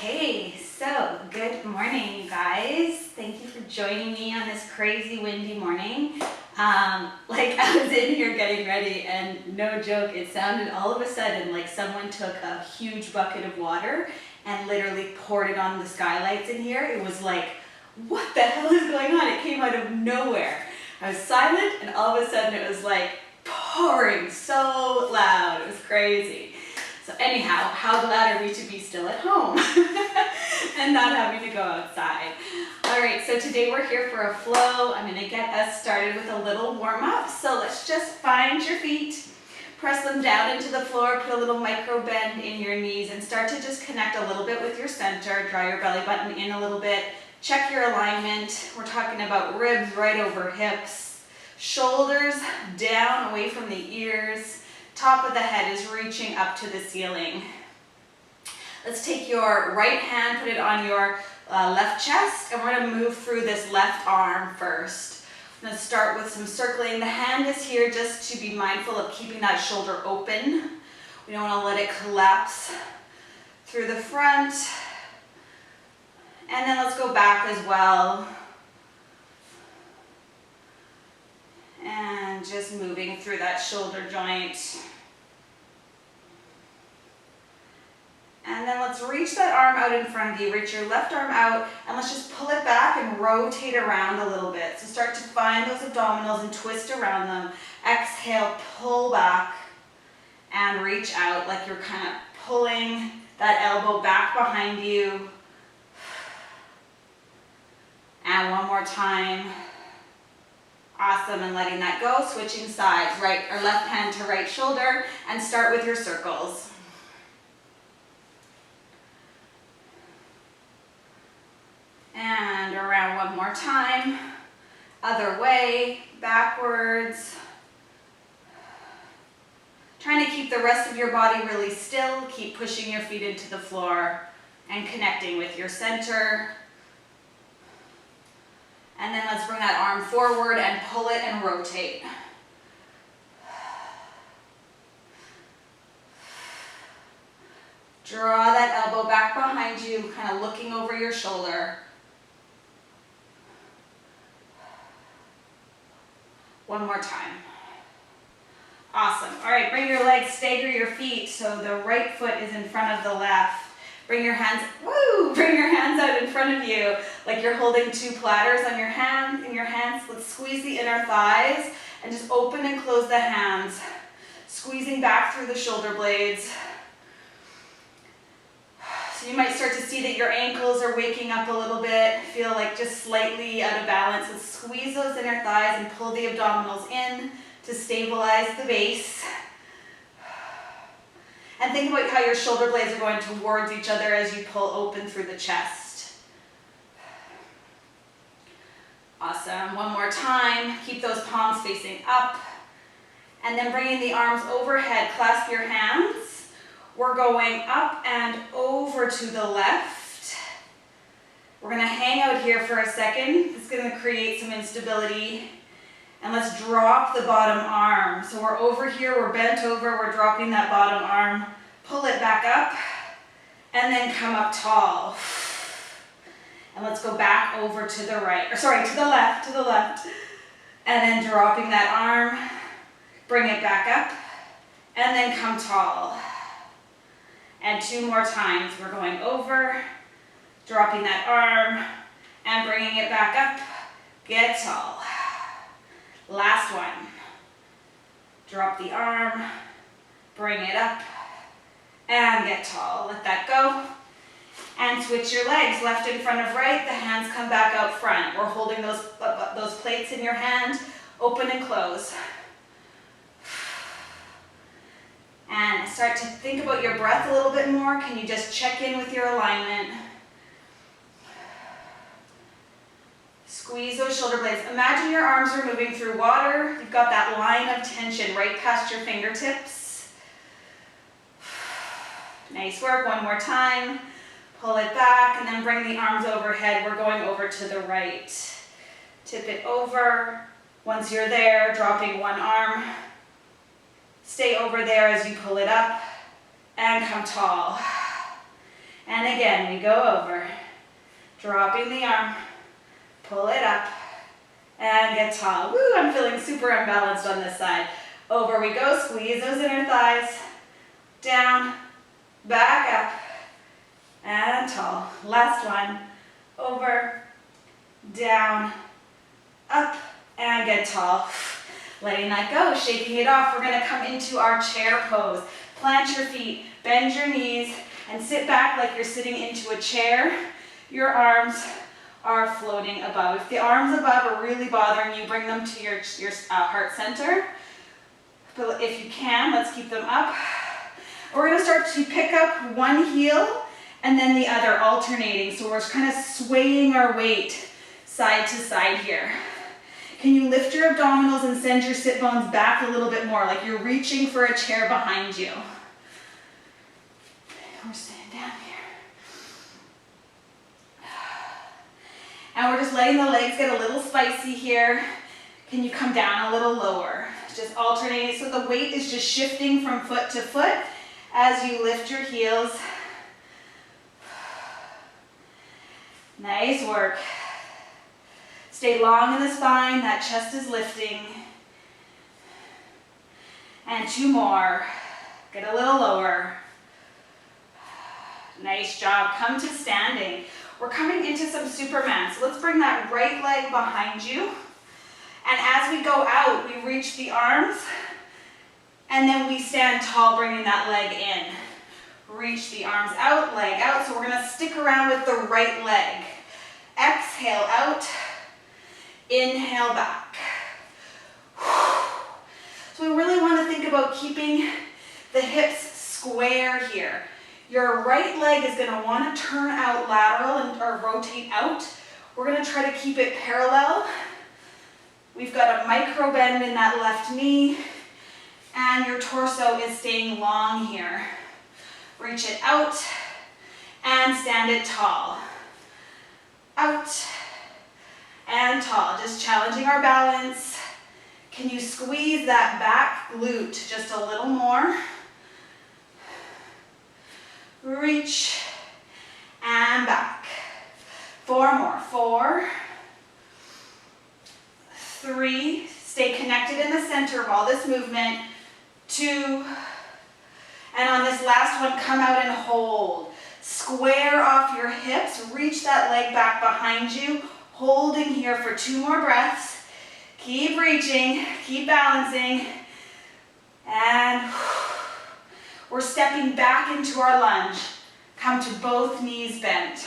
Okay, so good morning, you guys. Thank you for joining me on this crazy windy morning. I was in here getting ready and no joke, it sounded all of a sudden like someone took a huge bucket of water and literally poured it on the skylights in here. It was like, what the hell is going on? It came out of nowhere. I was silent and all of a sudden it was like pouring so loud. It was crazy. So anyhow, how glad are we to be still at home and not having to go outside. All right, so today we're here for a flow. I'm gonna get us started with a little warm up. So let's just find your feet, press them down into the floor, put a little micro bend in your knees and start to just connect a little bit with your center, draw your belly button in a little bit, check your alignment. We're talking about ribs right over hips, shoulders down away from the ears, top of the head is reaching up to the ceiling. Let's take your right hand, put it on your left chest, and we're going to move through this left arm first. I'm going to start with some circling. The hand is here just to be mindful of keeping that shoulder open. We don't want to let it collapse through the front. And then let's go back as well. And just moving through that shoulder joint. And then let's reach that arm out in front of you. Reach your left arm out and let's just pull it back and rotate around a little bit. So start to find those abdominals and twist around them. Exhale, pull back and reach out like you're kind of pulling that elbow back behind you. And one more time. Awesome, and letting that go, switching sides, right or left hand to right shoulder, and start with your circles. And around one more time, other way, backwards. Trying to keep the rest of your body really still, keep pushing your feet into the floor and connecting with your center. And then let's bring that arm forward and pull it and rotate. Draw that elbow back behind you, kind of looking over your shoulder. One more time. Awesome. All right, bring your legs, stagger your feet so the right foot is in front of the left. Bring your hands, bring your hands out in front of you like you're holding two platters on your hand, in your hands. Let's squeeze the inner thighs and just open and close the hands, squeezing back through the shoulder blades. So you might start to see that your ankles are waking up a little bit, feel like just slightly out of balance. Let's squeeze those inner thighs and pull the abdominals in to stabilize the base. And think about how your shoulder blades are going towards each other as you pull open through the chest. Awesome. One more time. Keep those palms facing up. And then bringing the arms overhead, clasp your hands. We're going up and over to the left. We're going to hang out here for a second. It's going to create some instability. And let's drop the bottom arm. So we're over here, we're bent over, we're dropping that bottom arm. Pull it back up, and then come up tall. And let's go back over to the right, to the left. And then dropping that arm, bring it back up, and then come tall. And two more times, we're going over, dropping that arm, and bringing it back up, get tall. Last one. Drop the arm, bring it up, and get tall. Let that go. And switch your legs, left in front of right. The hands come back out front. We're holding those plates in your hand, open and close. And start to think about your breath a little bit more. Can you just check in with your alignment? Squeeze those shoulder blades. Imagine your arms are moving through water. You've got that line of tension right past your fingertips. Nice work. One more time. Pull it back and then bring the arms overhead. We're going over to the right. Tip it over. Once you're there, dropping one arm. Stay over there as you pull it up and come tall. And again, we go over, dropping the arm, pull it up, and get tall. Woo, I'm feeling super unbalanced on this side. Over we go, squeeze those inner thighs, down, back up, and tall. Last one, over, down, up, and get tall. Letting that go, shaking it off. We're gonna come into our chair pose. Plant your feet, bend your knees, and sit back like you're sitting into a chair. Your arms are floating above. If the arms above are really bothering you, bring them to your heart center. But if you can, let's keep them up. We're gonna start to pick up one heel and then the other, alternating. So we're kind of swaying our weight side to side here. Can you lift your abdominals and send your sit bones back a little bit more, like you're reaching for a chair behind you? We're sitting down here. And we're just letting the legs get a little spicy here. Can you come down a little lower? Just alternating, so the weight is just shifting from foot to foot as you lift your heels. Nice work. Stay long in the spine, that chest is lifting. And two more. Get a little lower. Nice job. Come to standing. We're coming into some Superman. So let's bring that right leg behind you. And as we go out, we reach the arms. And then we stand tall, bringing that leg in. Reach the arms out, leg out. So we're going to stick around with the right leg. Exhale out. Inhale back. So we really want to think about keeping the hips square here. Your right leg is going to want to turn out lateral or rotate out. We're going to try to keep it parallel. We've got a micro bend in that left knee, and your torso is staying long here. Reach it out and stand it tall. Out and tall, just challenging our balance. Can you squeeze that back glute just a little more? Reach and back. Four more. 4, 3, stay connected in the center of all this movement. 2, and on this last one, come out and hold. Square off your hips, reach that leg back behind you, holding here for 2 more breaths. Keep reaching, keep balancing, and we're stepping back into our lunge. Come to both knees bent.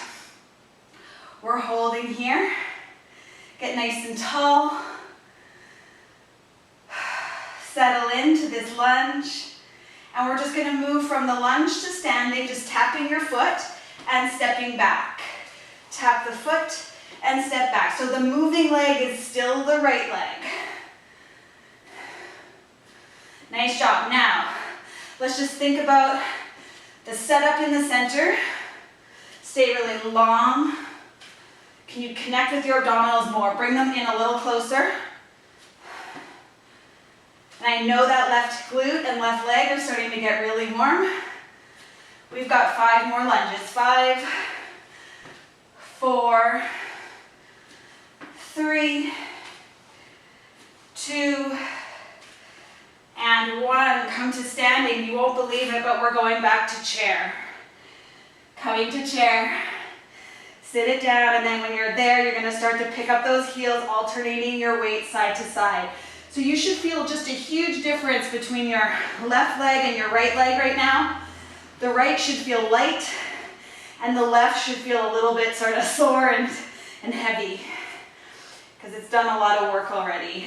We're holding here. Get nice and tall. Settle into this lunge. And we're just going to move from the lunge to standing, just tapping your foot and stepping back. Tap the foot and step back. So the moving leg is still the right leg. Nice job. Now, let's just think about the setup in the center. Stay really long. Can you connect with your abdominals more? Bring them in a little closer. And I know that left glute and left leg are starting to get really warm. We've got 5 more lunges. 5, 4, 3, 2, and 1. Come to standing. You won't believe it, but we're going back to chair. Coming to chair. Sit it down, and then when you're there, you're going to start to pick up those heels, alternating your weight side to side. So you should feel just a huge difference between your left leg and your right leg right now. The right should feel light, and the left should feel a little bit sort of sore and heavy, because it's done a lot of work already.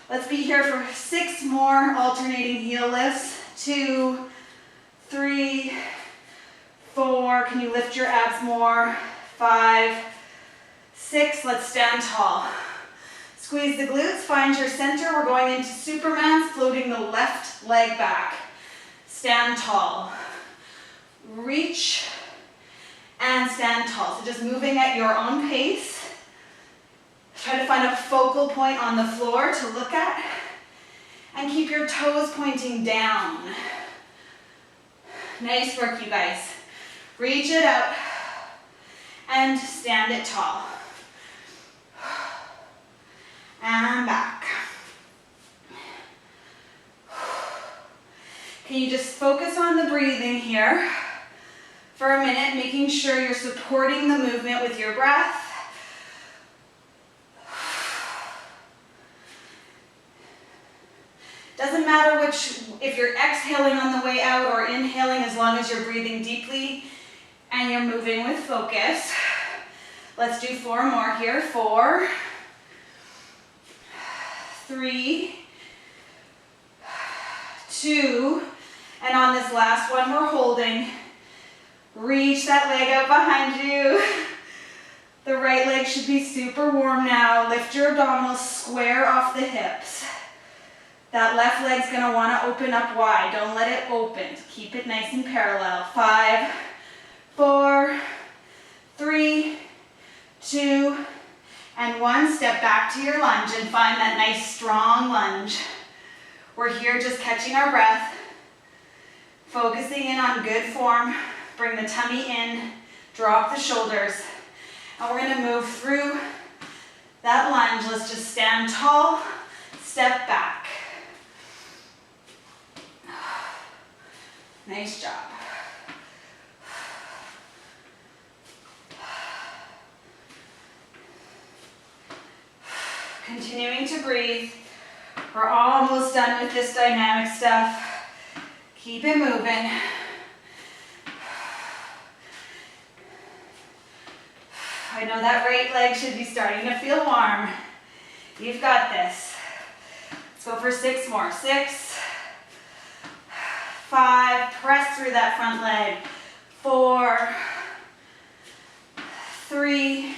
Let's be here for 6 more alternating heel lifts. 2, 3, 4. Can you lift your abs more? 5, 6. Let's stand tall. Squeeze the glutes, find your center. We're going into Superman, floating the left leg back. Stand tall. Reach and stand tall. So just moving at your own pace. Try to find a focal point on the floor to look at. And keep your toes pointing down. Nice work, you guys. Reach it out and stand it tall. And back. Can you just focus on the breathing here for a minute, making sure you're supporting the movement with your breath. Doesn't matter if you're exhaling on the way out or inhaling, as long as you're breathing deeply and you're moving with focus. Let's do 4 more here. 4, 3, 2, and on this last one, we're holding. Reach that leg out behind you. The right leg should be super warm now. Lift your abdominals, square off the hips. That left leg's gonna wanna open up wide. Don't let it open. Keep it nice and parallel. 5, 4, 3, 2, and 1. Step back to your lunge and find that nice strong lunge. We're here just catching our breath, focusing in on good form. Bring the tummy in, drop the shoulders, and we're gonna move through that lunge. Let's just stand tall, step back. Nice job. Continuing to breathe. We're almost done with this dynamic stuff. Keep it moving. I know that right leg should be starting to feel warm. You've got this. Let's go for 6 more. 6, 5, press through that front leg. 4, 3,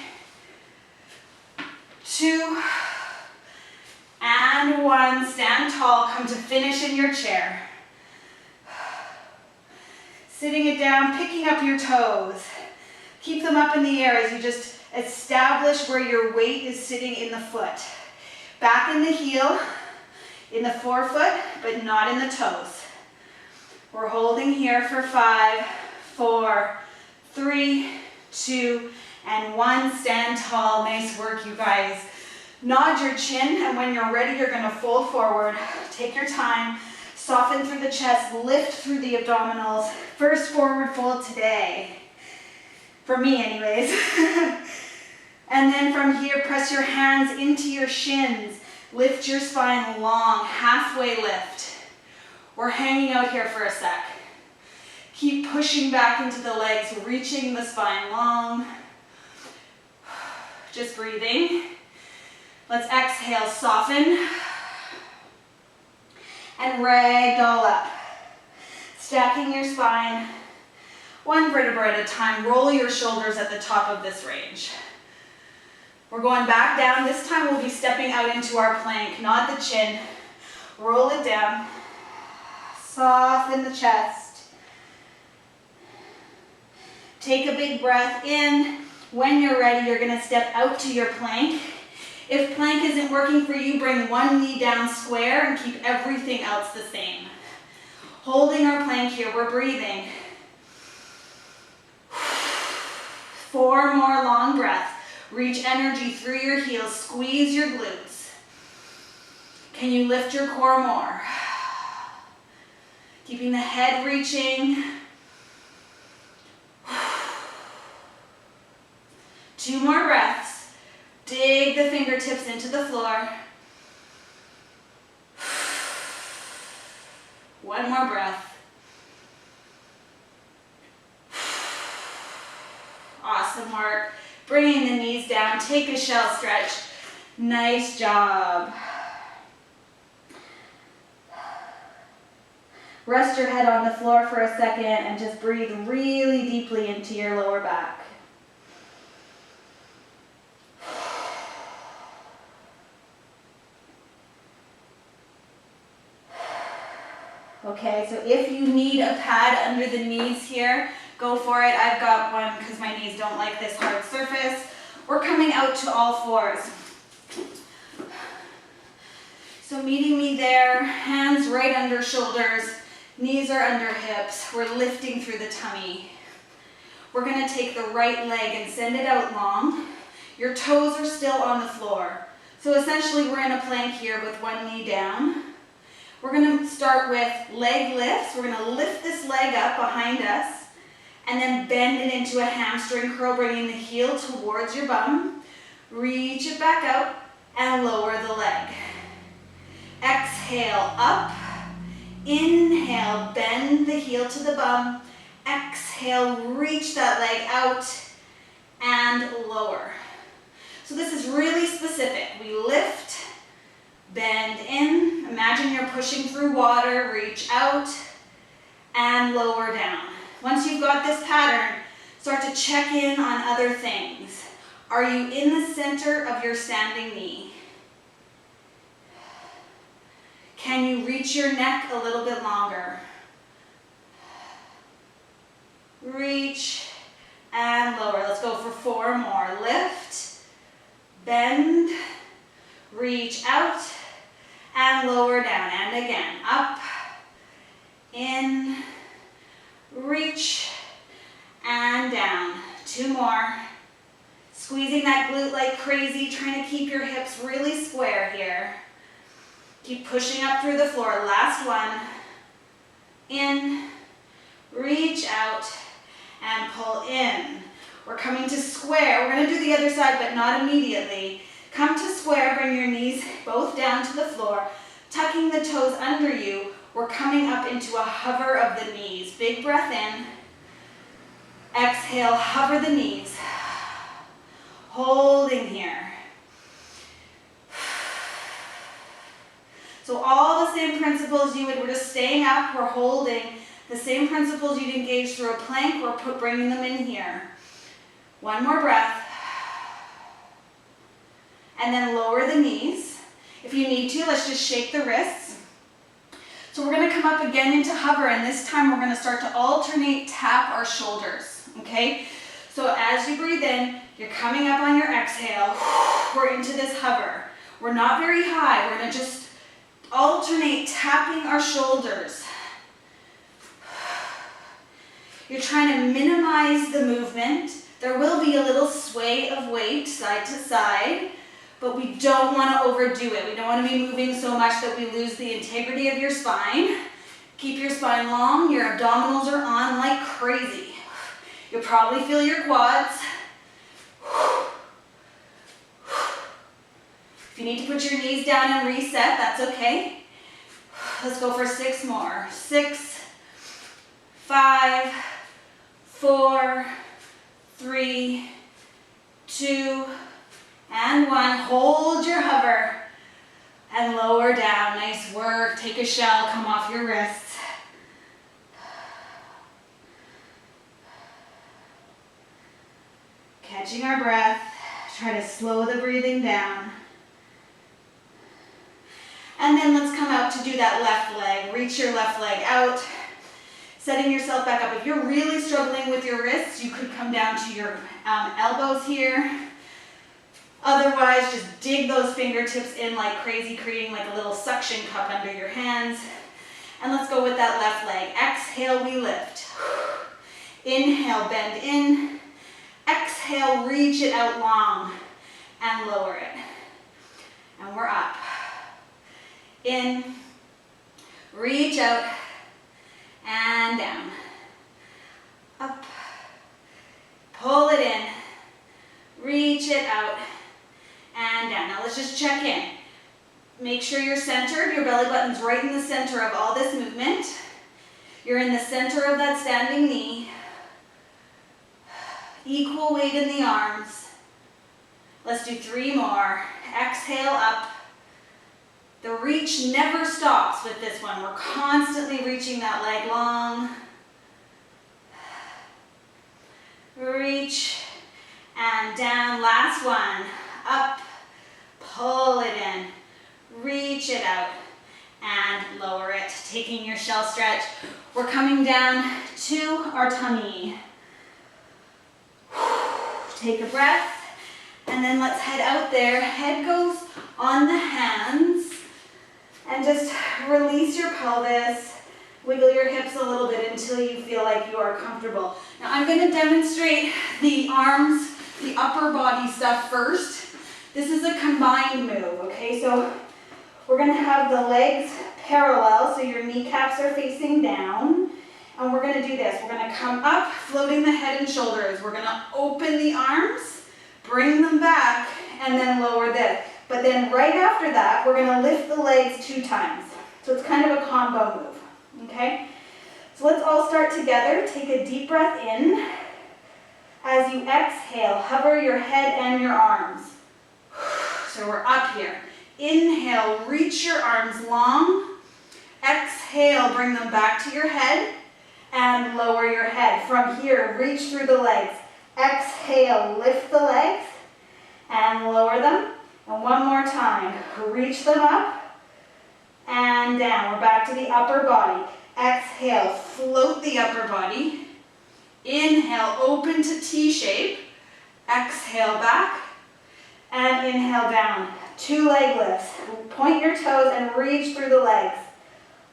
2, and 1. Stand tall, come to finish in your chair. Sitting it down, picking up your toes. Keep them up in the air as you just establish where your weight is sitting in the foot. Back in the heel, in the forefoot, but not in the toes. We're holding here for 5, 4, 3, 2, and 1. Stand tall. Nice work, you guys. Nod your chin, and when you're ready, you're gonna fold forward. Take your time. Soften through the chest, lift through the abdominals. First forward fold today. For me anyways. And then from here, press your hands into your shins. Lift your spine long, halfway lift. We're hanging out here for a sec. Keep pushing back into the legs, reaching the spine long. Just breathing. Let's exhale, soften. And ragdoll up. Stacking your spine. 1 vertebra at a time. Roll your shoulders at the top of this range. We're going back down. This time we'll be stepping out into our plank. Nod the chin. Roll it down. Soften the chest. Take a big breath in. When you're ready, you're going to step out to your plank. If plank isn't working for you, bring 1 knee down square and keep everything else the same. Holding our plank here, we're breathing. 4 more long breaths. Reach energy through your heels. Squeeze your glutes. Can you lift your core more? Keeping the head reaching. 2 more breaths. Dig the fingertips into the floor. 1 more breath. Awesome work. Bringing the knees down. Take a shell stretch. Nice job. Rest your head on the floor for a second and just breathe really deeply into your lower back. Okay, so if you need a pad under the knees here, go for it. I've got one because my knees don't like this hard surface. We're coming out to all fours. So meeting me there, hands right under shoulders, knees are under hips. We're lifting through the tummy. we're gonna take the right leg and send it out long. Your toes are still on the floor. So essentially we're in a plank here with one knee down. We're gonna start with leg lifts. We're gonna lift this leg up behind us and then bend it into a hamstring curl, bringing the heel towards your bum. Reach it back out and lower the leg. Exhale, up. Inhale, bend the heel to the bum. Exhale, reach that leg out and lower. So this is really specific. We lift, bend in. Imagine you're pushing through water. Reach out and lower down. Once you've got this pattern, start to check in on other things. Are you in the center of your standing knee? Can you reach your neck a little bit longer? Reach and lower. Let's go for 4 more. Lift, bend, reach out, and lower down. And again, up, in, reach, and down. 2 more. Squeezing that glute like crazy, trying to keep your hips really square here. Keep pushing up through the floor. Last one. In, reach out, and pull in. We're coming to square. We're going to do the other side, but not immediately. Come to square, bring your knees both down to the floor, tucking the toes under you. We're coming up into a hover of the knees. Big breath in. Exhale, hover the knees. Holding here. So all the same principles we're just staying up, we're holding. The same principles you'd engage through a plank, we're bringing them in here. 1 more breath. And then lower the knees. If you need to, let's just shake the wrists. So we're going to come up again into hover, and this time we're going to start to alternate tap our shoulders, okay? So as you breathe in, you're coming up on your exhale. We're into this hover. We're not very high. We're going to just alternate tapping our shoulders. You're trying to minimize the movement. There will be a little sway of weight side to side, but we don't want to overdo it. We don't want to be moving so much that we lose the integrity of your spine. Keep your spine long. Your abdominals are on like crazy. You'll probably feel your quads. If you need to put your knees down and reset, that's okay. Let's go for 6 more. 6, 5, 4, 3, 2, and 1. Hold your hover and lower down. Nice work. Take a shell, come off your wrists. Catching our breath. Try to slow the breathing down. And then let's come out to do that left leg. Reach your left leg out, setting yourself back up. If you're really struggling with your wrists, you could come down to your elbows here. Otherwise, just dig those fingertips in like crazy, creating like a little suction cup under your hands. And let's go with that left leg. Exhale, we lift. Inhale, bend in. Exhale, reach it out long and lower it. And we're up. In, reach out, and down. Up, pull it in, reach it out, and down. Now let's just check in. Make sure you're centered. Your belly button's right in the center of all this movement. You're in the center of that standing knee. Equal weight in the arms. Let's do 3 more. Exhale, up. The reach never stops with this one. We're constantly reaching that leg long. Reach and down. Last one. Up, pull it in, reach it out, and lower it. Taking your shell stretch. We're coming down to our tummy. Take a breath, and then let's head out there. Head goes on the hands. And just release your pelvis, Wiggle your hips a little bit until you feel like you are comfortable. Now I'm going to demonstrate the arms, the upper body stuff first. This is a combined move, okay? So we're going to have the legs parallel, so your kneecaps are facing down. And we're going to do this. We're going to come up, floating the head and shoulders. We're going to open the arms, bring them back, and then lower this. But then right after that, we're going to lift the legs 2 times. So it's kind of a combo move, okay? So let's all start together. Take a deep breath in. As you exhale, hover your head and your arms. So we're up here. Inhale, reach your arms long. Exhale, bring them back to your head and lower your head. From here, reach through the legs. Exhale, lift the legs and lower them. And one more time, reach them up and down. We're back to the upper body. Exhale, float the upper body. Inhale, open to T shape. Exhale, back. And inhale, down. 2 leg lifts. Point your toes and reach through the legs.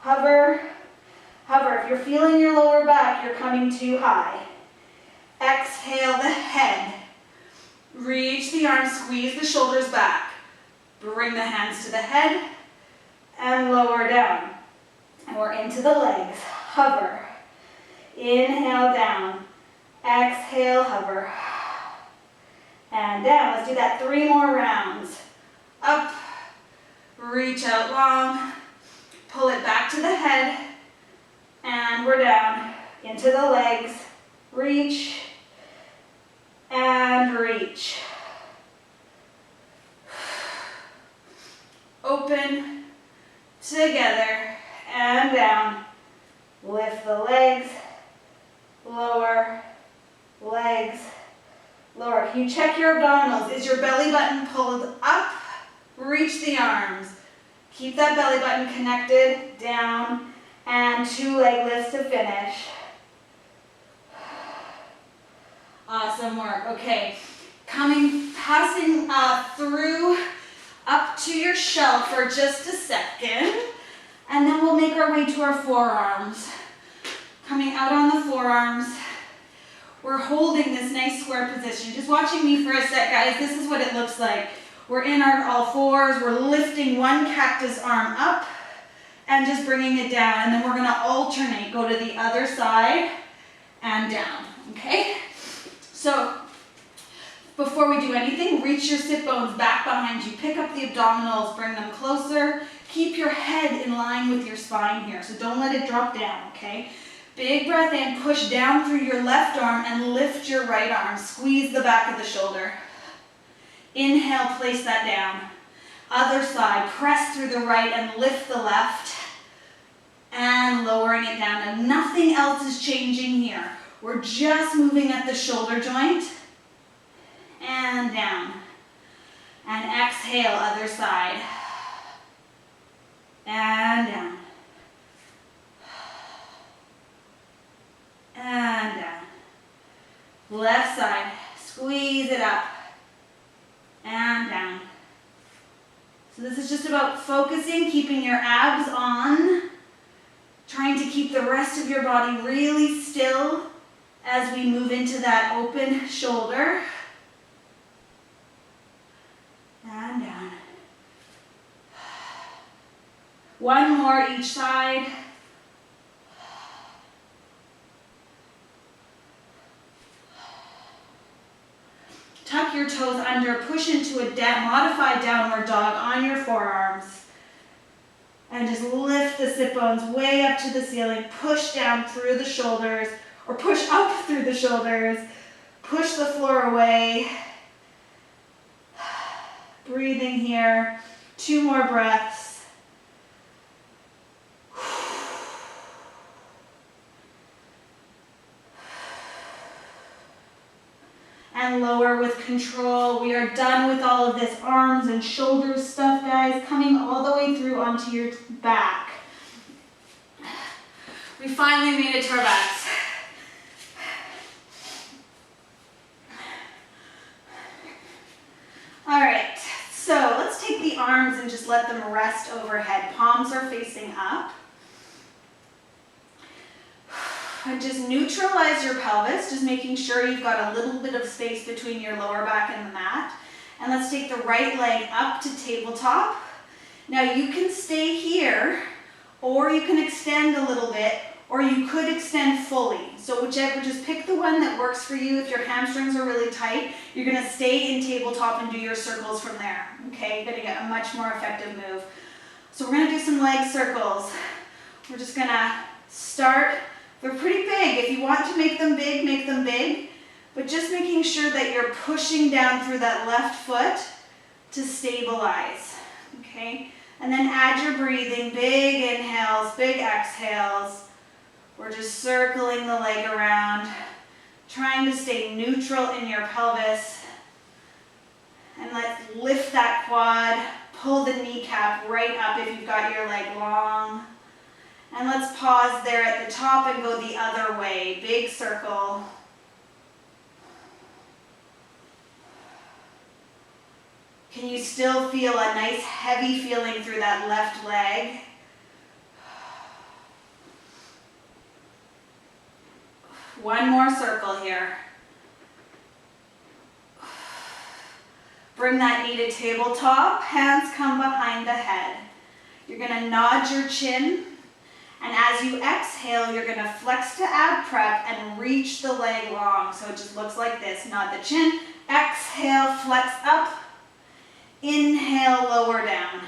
Hover, hover. If you're feeling your lower back, you're coming too high. Exhale the head. Reach the arms, squeeze the shoulders back. Bring the hands to the head and lower down. And we're into the legs. Hover. Inhale down. Exhale, hover. And down. Let's do that 3 more rounds. Up. Reach out long. Pull it back to the head. And we're down. Into the legs. Reach. And reach. Open. Together. And down. Lift the legs. Lower. Legs. Lower. Can you check your abdominals? Is your belly button pulled up? Reach the arms. Keep that belly button connected. Down. And 2 leg lifts to finish. Awesome work. Okay. Passing through up to your shelf for just a second. And then we'll make our way to our forearms. Coming out on the forearms. We're holding this nice square position. Just watching me for a sec, guys. This is what it looks like. We're in our all fours. We're lifting one cactus arm up and just bringing it down. And then we're going to alternate. Go to the other side and down. Okay? So before we do anything, reach your sit bones back behind you. Pick up the abdominals. Bring them closer. Keep your head in line with your spine here. So don't let it drop down. Okay? Big breath in, push down through your left arm and lift your right arm. Squeeze the back of the shoulder. Inhale, place that down. Other side, press through the right and lift the left. And lowering it down. And nothing else is changing here. We're just moving at the shoulder joint. And down. And exhale, other side. And down. And down. Left side, squeeze it up and down. So this is just about focusing, keeping your abs on, trying to keep the rest of your body really still as we move into that open shoulder. And down. One more each side. Tuck your toes under, push into a modified downward dog on your forearms. And just lift the sit bones way up to the ceiling. Push down through the shoulders, or push up through the shoulders. Push the floor away. Breathing here. 2 more breaths. And lower with control. We are done with all of this arms and shoulders stuff, guys. Coming all the way through onto your back. We finally made it to our backs. All right, so let's take the arms and just let them rest overhead. Palms are facing up. And just neutralize your pelvis, just making sure you've got a little bit of space between your lower back and the mat. And let's take the right leg up to tabletop. Now you can stay here, or you can extend a little bit, or you could extend fully. So whichever, just pick the one that works for you. If your hamstrings are really tight, you're gonna stay in tabletop and do your circles from there, okay? You're gonna get a much more effective move. So we're gonna do some leg circles. We're just gonna start, they're pretty big. If you want to make them big, but just making sure that you're pushing down through that left foot to stabilize, okay? And then add your breathing, big inhales, big exhales. We're just circling the leg around, trying to stay neutral in your pelvis. And let's lift that quad, pull the kneecap right up if you've got your leg long. And let's pause there at the top and go the other way, big circle. Can you still feel a nice heavy feeling through that left leg? One more circle here. Bring that knee to tabletop, hands come behind the head. You're gonna nod your chin, and as you exhale, you're gonna flex to ab prep and reach the leg long. So it just looks like this, nod the chin, exhale, flex up, inhale, lower down.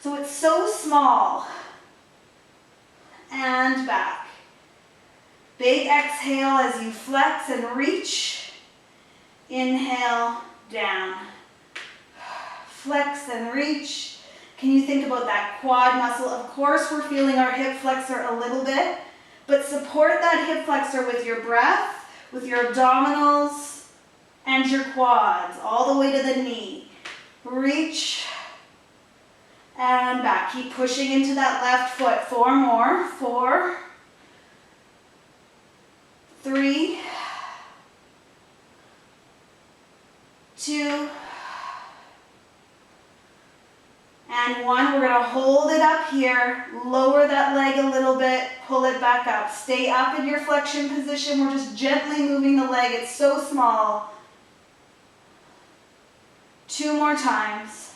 So it's so small. And back. Big exhale as you flex and reach. Inhale, down. Flex and reach. Can you think about that quad muscle? Of course, we're feeling our hip flexor a little bit, but support that hip flexor with your breath, with your abdominals, and your quads, all the way to the knee. Reach, and back. Keep pushing into that left foot. 4 more. 4, 3, 2, and 1. We're going to hold it up here, lower that leg a little bit, pull it back up. Stay up in your flexion position. We're just gently moving the leg. It's so small. 2 more times.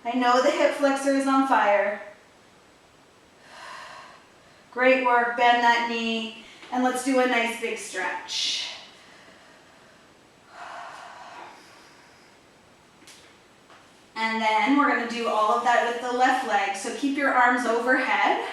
I know the hip flexor is on fire. Great work. Bend that knee, and let's do a nice big stretch. And then we're going to do all of that with the left leg. So keep your arms overhead.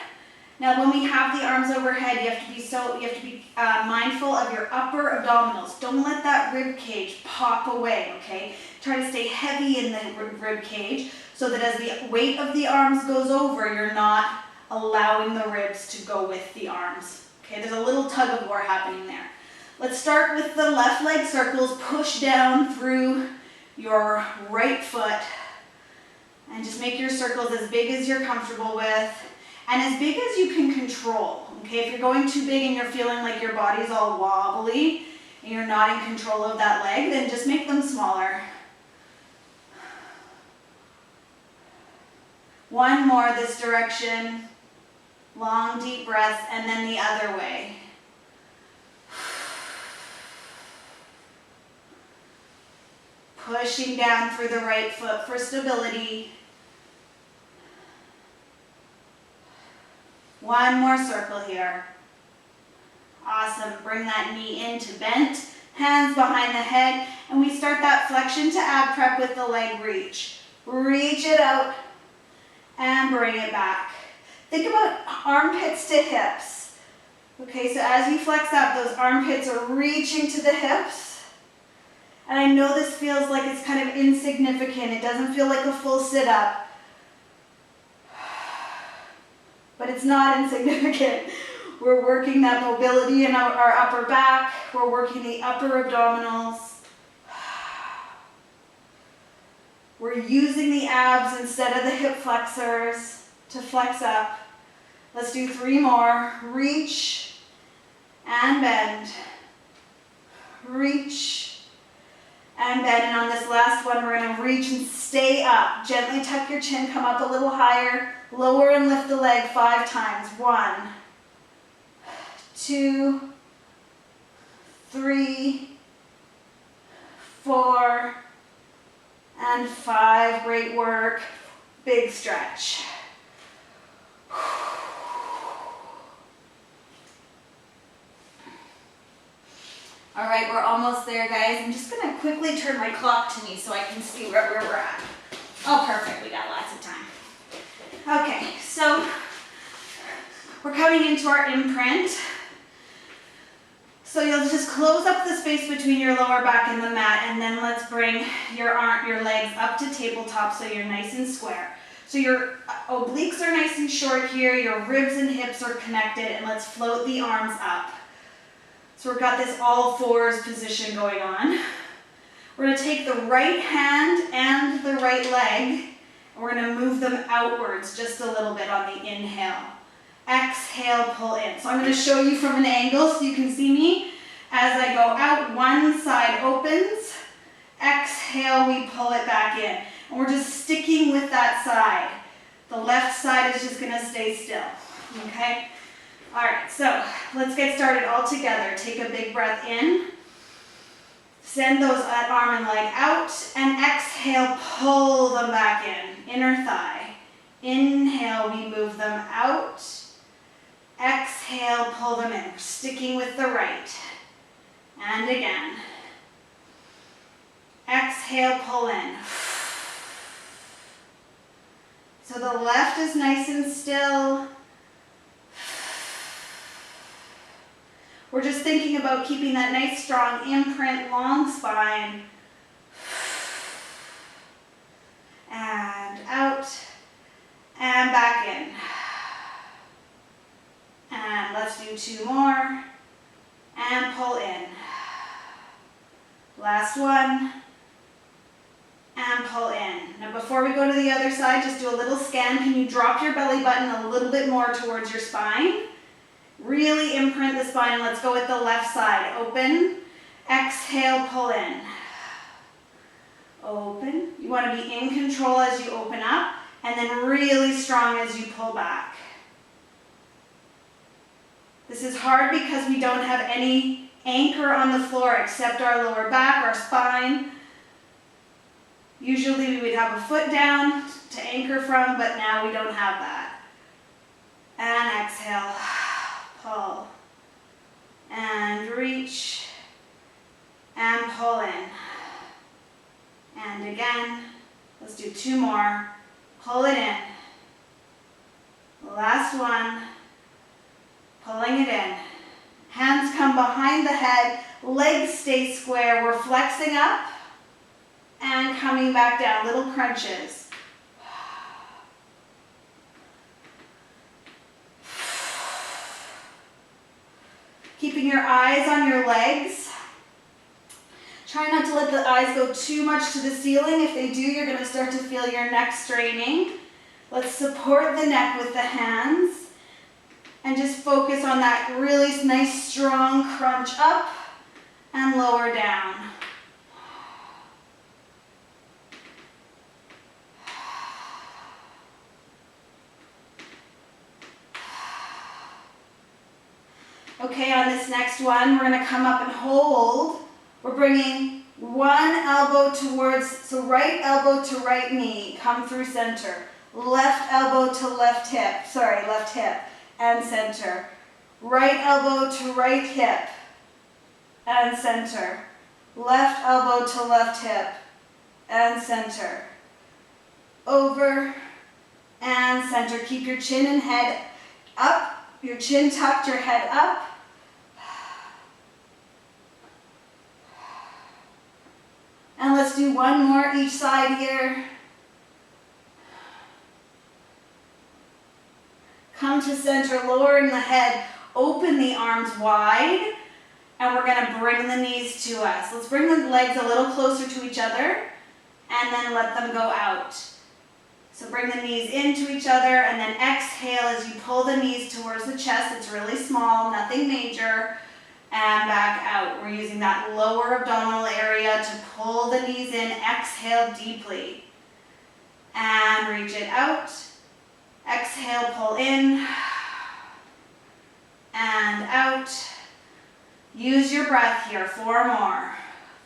Now, when we have the arms overhead, you have to be mindful of your upper abdominals. Don't let that rib cage pop away. Okay, try to stay heavy in the rib cage so that as the weight of the arms goes over, you're not allowing the ribs to go with the arms. Okay, there's a little tug of war happening there. Let's start with the left leg circles. Push down through your right foot. And just make your circles as big as you're comfortable with and as big as you can control. Okay, if you're going too big and you're feeling like your body's all wobbly and you're not in control of that leg, then just make them smaller. 1 more this direction. Long, deep breaths, and then the other way. Pushing down through the right foot for stability. 1 more circle here. Awesome. Bring that knee into bent, hands behind the head, and we start that flexion to ab prep with the leg reach. Reach it out and bring it back. Think about armpits to hips. Okay, so as you flex up, those armpits are reaching to the hips. And I know this feels like it's kind of insignificant. It doesn't feel like a full sit-up. But it's not insignificant. We're working that mobility in our upper back. We're working the upper abdominals. We're using the abs instead of the hip flexors to flex up. Let's do 3 more. Reach and bend. Reach and bend. And on this last one, we're going to reach and stay up. Gently tuck your chin, come up a little higher. Lower and lift the leg 5 times. 1, 2, 3, 4, and 5. Great work. Big stretch. All right, we're almost there, guys. I'm just gonna quickly turn my clock to me so I can see where we're at. Oh, perfect, we got lots of time. Okay, so we're coming into our imprint. So you'll just close up the space between your lower back and the mat, and then let's bring your legs up to tabletop so you're nice and square. So your obliques are nice and short here, your ribs and hips are connected, and let's float the arms up. So we've got this all fours position going on. We're gonna take the right hand and the right leg, and we're gonna move them outwards just a little bit on the inhale. Exhale, pull in. So I'm gonna show you from an angle so you can see me. As I go out, one side opens. Exhale, we pull it back in. And we're just sticking with that side. The left side is just gonna stay still, okay? All right, so let's get started all together. Take a big breath in. Send those arm and leg out, and exhale, pull them back in, inner thigh. Inhale, we move them out. Exhale, pull them in. We're sticking with the right. And again. Exhale, pull in. So the left is nice and still. We're just thinking about keeping that nice strong imprint, long spine. And out. And back in. And let's do 2 more. And pull in. Last one. And pull in. Now before we go to the other side, just do a little scan. Can you drop your belly button a little bit more towards your spine? Really imprint the spine. Let's go with the left side. Open. Exhale, pull in. Open. You want to be in control as you open up, and then really strong as you pull back. This is hard because we don't have any anchor on the floor except our lower back, our spine. Usually we would have a foot down to anchor from, but now we don't have that. And exhale, pull, and reach, and pull in. And again, let's do 2 more. Pull it in. Last one. Pulling it in. Hands come behind the head. Legs stay square. We're flexing up and coming back down. Little crunches. Keeping your eyes on your legs. Try not to let the eyes go too much to the ceiling. If they do, you're going to start to feel your neck straining. Let's support the neck with the hands. And just focus on that really nice, strong crunch up and lower down. Okay, on this next one, we're going to come up and hold. We're bringing one elbow towards, so right elbow to right knee, come through center. Left elbow to left hip, left hip. And center. Right elbow to right hip and center. Left elbow to left hip and center. Over and center. Keep your chin and head up. Your chin tucked, your head up. And let's do 1 more each side here. Come to center, lowering the head, open the arms wide, and we're going to bring the knees to us. Let's bring the legs a little closer to each other, and then let them go out. So bring the knees into each other, and then exhale as you pull the knees towards the chest. It's really small, nothing major, and back out. We're using that lower abdominal area to pull the knees in. Exhale deeply, and reach it out. Exhale, pull in, and out. Use your breath here. 4 more.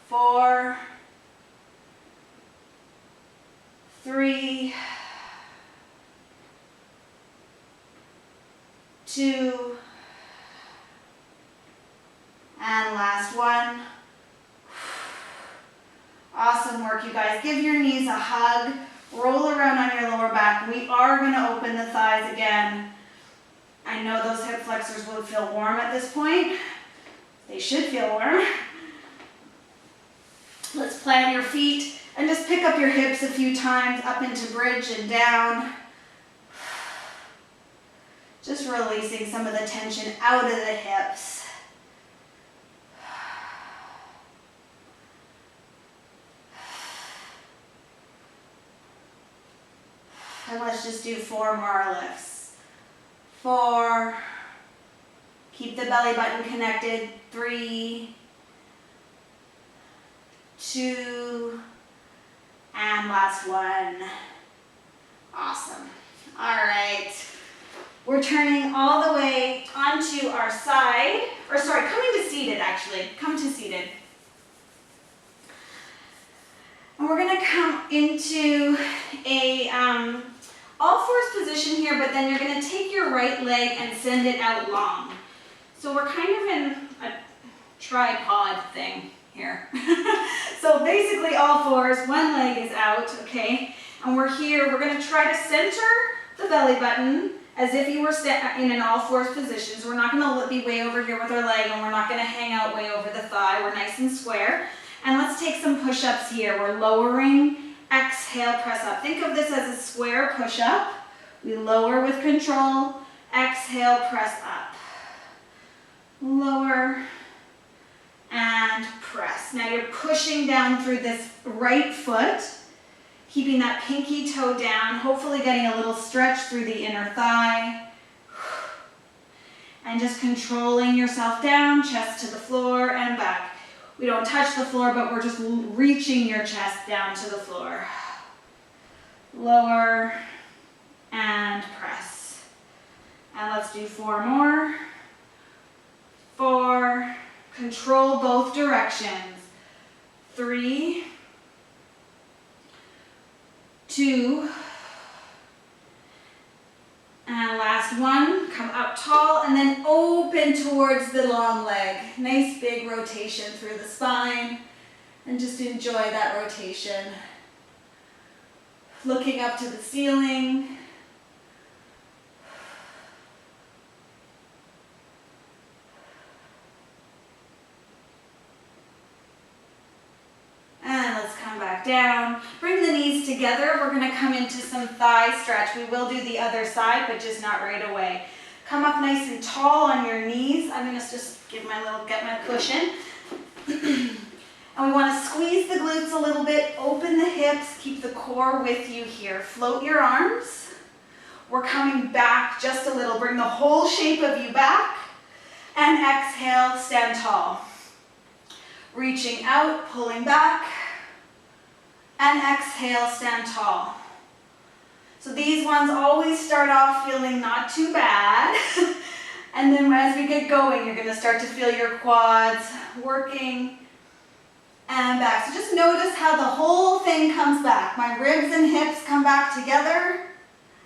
4, 3, 2, and last one. Awesome work, you guys. Give your knees a hug. Roll around on your lower back. We are going to open the thighs again. I know those hip flexors will feel warm at this point. They should feel warm. Let's plant your feet and just pick up your hips a few times up into bridge and down. Just releasing some of the tension out of the hips. And let's just do 4 more lifts. 4. Keep the belly button connected. 3, 2, and last one. Awesome. All right. We're turning all the way onto our side, or sorry, coming to seated actually. Come to seated. And we're going to come into a all fours position here, but then you're going to take your right leg and send it out long. So we're kind of in a tripod thing here. So basically all fours, one leg is out, okay? And we're here, we're going to try to center the belly button as if you were in an all fours position. So we're not going to be way over here with our leg, and we're not going to hang out way over the thigh. We're nice and square. And let's take some push-ups here. We're lowering, exhale, press up. Think of this as a square push-up. We lower with control, exhale, press up. Lower and press. Now you're pushing down through this right foot, keeping that pinky toe down, hopefully getting a little stretch through the inner thigh. And just controlling yourself down, chest to the floor and back. We don't touch the floor, but we're just reaching your chest down to the floor. Lower and press. And let's do 4 more. 4, control both directions. 3, 2, and last one, come up tall and then open towards the long leg. Nice big rotation through the spine, and just enjoy that rotation. Looking up to the ceiling. And let's come back down. Bring the knees together. We're going to come into some thigh stretch. We will do the other side, but just not right away. Come up nice and tall on your knees. I'm going to just get my cushion. And we want to squeeze the glutes a little bit, open the hips, keep the core with you here. Float your arms. We're coming back just a little. Bring the whole shape of you back. And exhale, stand tall. Reaching out, pulling back. And exhale, stand tall. So these ones always start off feeling not too bad. And then as we get going, you're going to start to feel your quads working. And back. So just notice how the whole thing comes back. My ribs and hips come back together,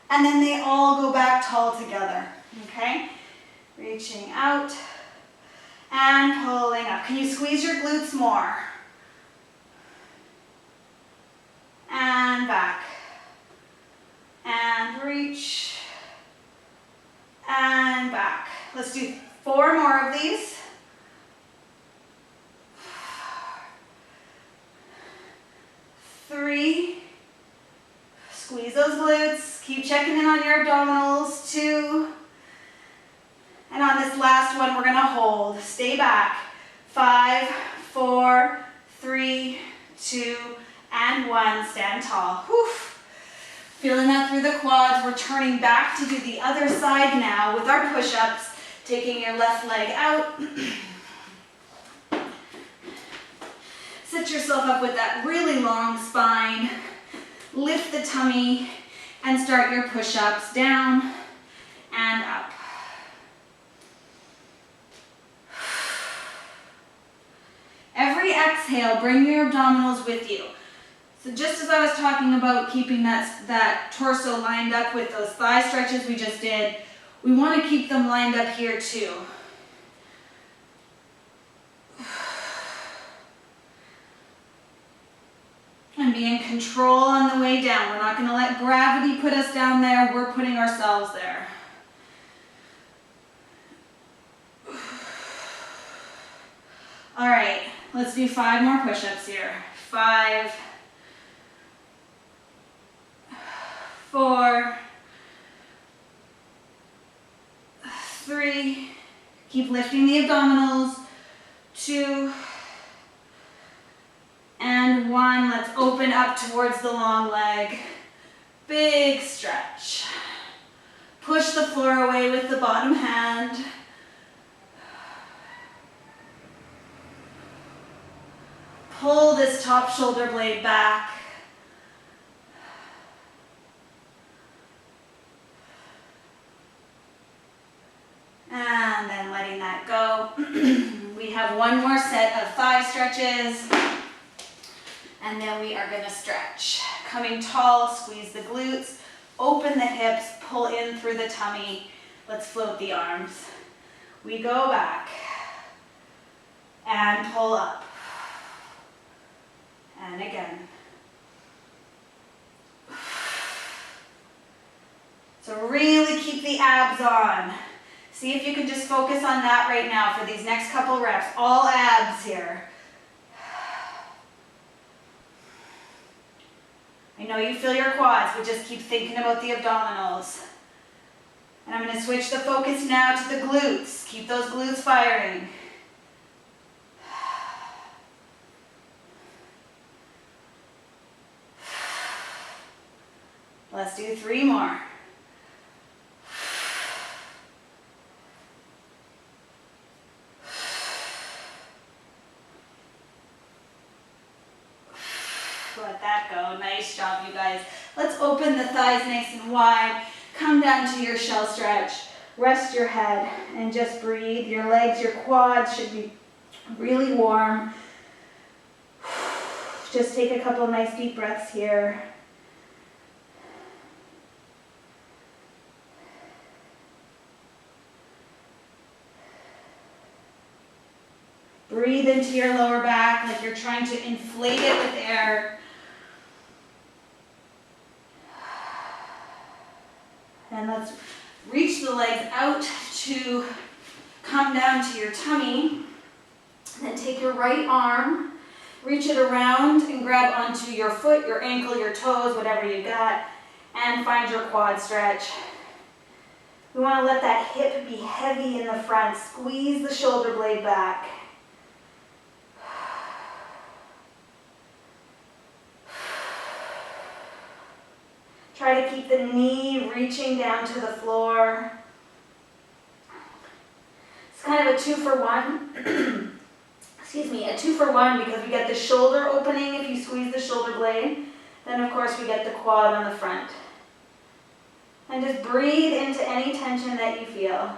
and then they all go back tall together. Okay? Reaching out and pulling up. Can you squeeze your glutes more? And back. And reach. And back. Let's do 4 more of these. 3, squeeze those glutes, keep checking in on your abdominals. 2, and on this last one, we're going to hold. Stay back. 5, 4, 3, 2, and 1. Stand tall. Whew. Feeling that through the quads. We're turning back to do the other side now with our push-ups. Taking your left leg out. Set yourself up with that really long spine. Lift the tummy and start your push-ups down and up. exhale, bring your abdominals with you. So just as I was talking about keeping that torso lined up with those thigh stretches we just did, we want to keep them lined up here too. And be in control on the way down. We're not going to let gravity put us down there. We're putting ourselves there. All right, let's do 5 more push-ups here. 5, 4, 3, keep lifting the abdominals, 2, and 1. Let's open up towards the long leg. Big stretch. Push the floor away with the bottom hand. Pull this top shoulder blade back. And then letting that go. We have 1 more set of thigh stretches. And then we are going to stretch. Coming tall, squeeze the glutes, open the hips, pull in through the tummy. Let's float the arms. We go back and pull up. And again. So really keep the abs on. See if you can just focus on that right now for these next couple reps. All abs here. I know you feel your quads, but just keep thinking about the abdominals. And I'm going to switch the focus now to the glutes. Keep those glutes firing. Let's do 3 more. Let that go. Nice job, you guys. Let's open the thighs nice and wide. Come down to your shell stretch. Rest your head and just breathe. Your legs, your quads should be really warm. Just take a couple nice deep breaths here. Breathe into your lower back like you're trying to inflate it with air. And let's reach the legs out to come down to your tummy. Then take your right arm, reach it around and grab onto your foot, your ankle, your toes, whatever you got, and find your quad stretch. We want to let that hip be heavy in the front. Squeeze the shoulder blade back. Try to keep the knee reaching down to the floor. It's kind of a 2 for 1. Excuse me, a 2 for 1 because we get the shoulder opening if you squeeze the shoulder blade. Then of course we get the quad on the front. And just breathe into any tension that you feel.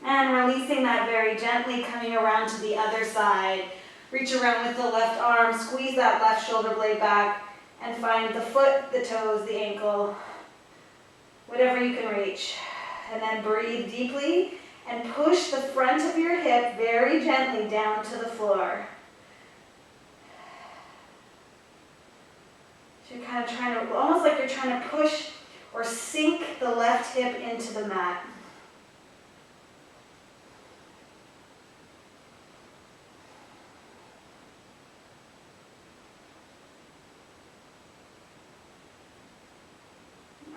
And releasing that very gently, coming around to the other side. Reach around with the left arm, squeeze that left shoulder blade back, and find the foot, the toes, the ankle, whatever you can reach. And then breathe deeply and push the front of your hip very gently down to the floor. So you're kind of trying to, almost like you're trying to push or sink the left hip into the mat.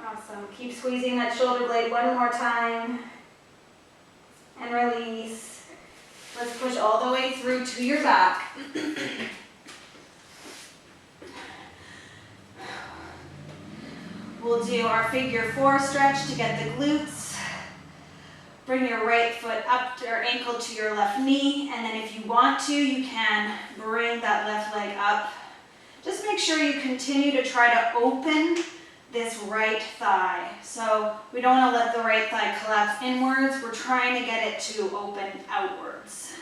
Awesome. Keep squeezing that shoulder blade 1 more time. And release. Let's push all the way through to your back. We'll do our figure 4 stretch to get the glutes. Bring your right foot up or ankle to your left knee. And then if you want to, you can bring that left leg up. Just make sure you continue to try to open this right thigh. So we don't want to let the right thigh collapse inwards. We're trying to get it to open outwards.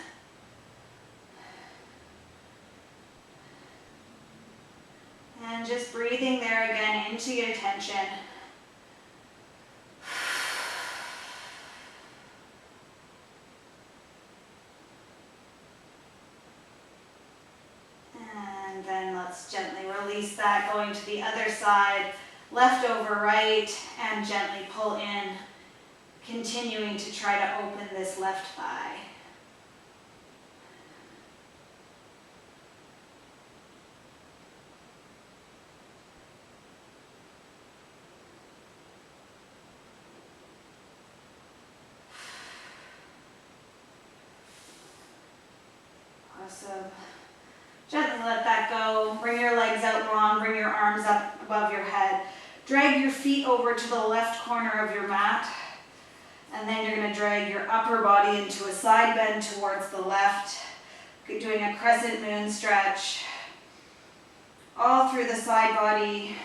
And just breathing there again into your tension. And then let's gently release that, going to the other side, left over right, and gently pull in, continuing to try to open this left thigh. Awesome. Gently let that go. Bring your legs out long, bring your arms up above your head. Drag your feet over to the left corner of your mat. And then you're going to drag your upper body into a side bend towards the left. Doing a crescent moon stretch. All through the side body.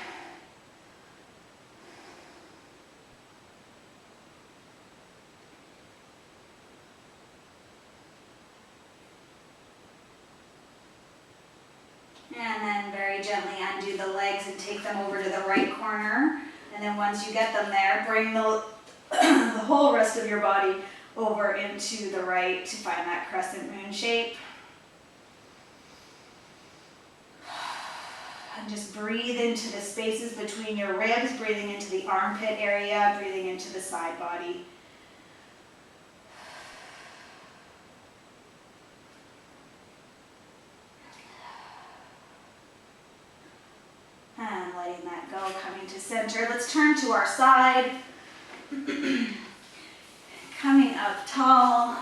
And then very gently undo the legs and take them over to the right corner. And then once you get them there, bring the whole rest of your body over into the right to find that crescent moon shape. And just breathe into the spaces between your ribs, breathing into the armpit area, breathing into the side body. And letting that go, coming to center. Let's turn to our side. Coming up tall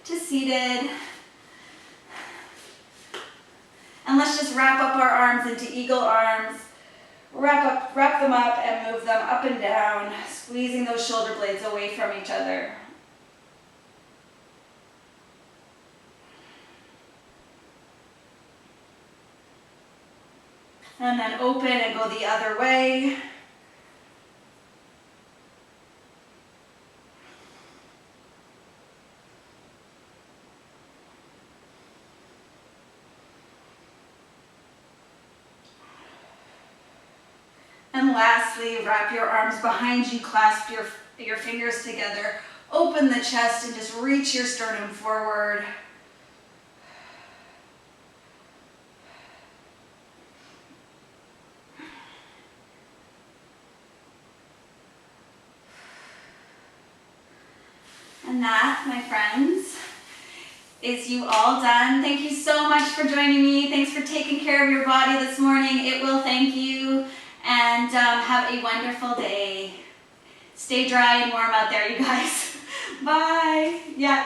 to seated. And let's just wrap up our arms into eagle arms. Wrap them up and move them up and down, squeezing those shoulder blades away from each other. And then open and go the other way. And lastly, wrap your arms behind you, clasp your fingers together, open the chest and just reach your sternum forward. And that, my friends, is you all done. Thank you so much for joining me. Thanks for taking care of your body this morning. It will thank you. And have a wonderful day. Stay dry and warm out there, you guys. Bye. Yeah.